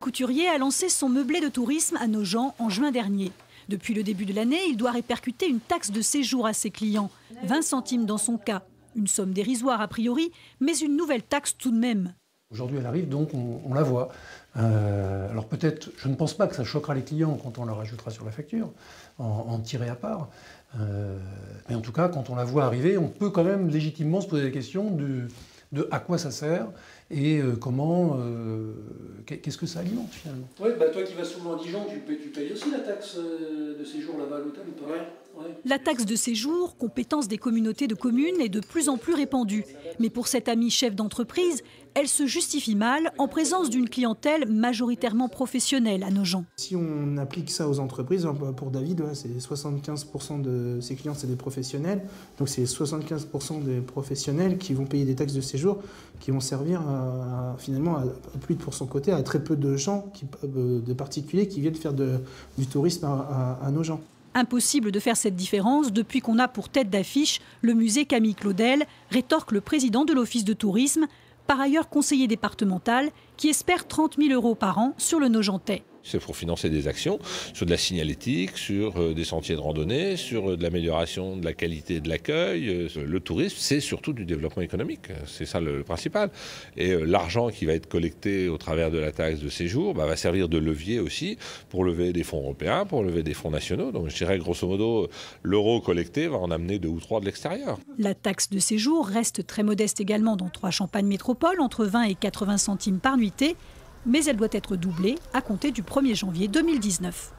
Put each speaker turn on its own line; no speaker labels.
Couturier a lancé son meublé de tourisme à Nogent en juin dernier. Depuis le début de l'année, il doit répercuter une taxe de séjour à ses clients. 20 centimes dans son cas. Une somme dérisoire a priori, mais une nouvelle taxe tout de même.
Aujourd'hui, elle arrive, donc on la voit. Alors peut-être, je ne pense pas que ça choquera les clients quand on leur ajoutera sur la facture, en tirer à part. Mais en tout cas, quand on la voit arriver, on peut quand même légitimement se poser la question de à quoi ça sert et comment, qu'est-ce que ça alimente finalement.
Oui, toi qui vas souvent à Dijon, tu payes aussi la taxe de séjour là-bas à l'hôtel ou pas? Ouais.
La taxe de séjour, compétence des communautés de communes, est de plus en plus répandue. Mais pour cet ami chef d'entreprise, elle se justifie mal en présence d'une clientèle majoritairement professionnelle à Nogent.
Si on applique ça aux entreprises, pour David, c'est 75% de ses clients, c'est des professionnels. Donc c'est 75% des professionnels qui vont payer des taxes de séjour qui vont servir finalement, plus pour son côté, à très peu de gens, de particuliers qui viennent faire du tourisme à Nogent.
Impossible de faire cette différence depuis qu'on a pour tête d'affiche le musée Camille Claudel, rétorque le président de l'office de tourisme, par ailleurs conseiller départemental, qui espère 30 000 € par an sur le Nogentais.
C'est pour financer des actions sur de la signalétique, sur des sentiers de randonnée, sur de l'amélioration de la qualité de l'accueil. Le tourisme, c'est surtout du développement économique. C'est ça le principal. Et l'argent qui va être collecté au travers de la taxe de séjour va servir de levier aussi pour lever des fonds européens, pour lever des fonds nationaux. Donc je dirais grosso modo, l'euro collecté va en amener 2 ou 3 de l'extérieur.
La taxe de séjour reste très modeste également dans 3 Champagne métropoles, entre 20 et 80 centimes par nuitée. Mais elle doit être doublée à compter du 1er janvier 2019.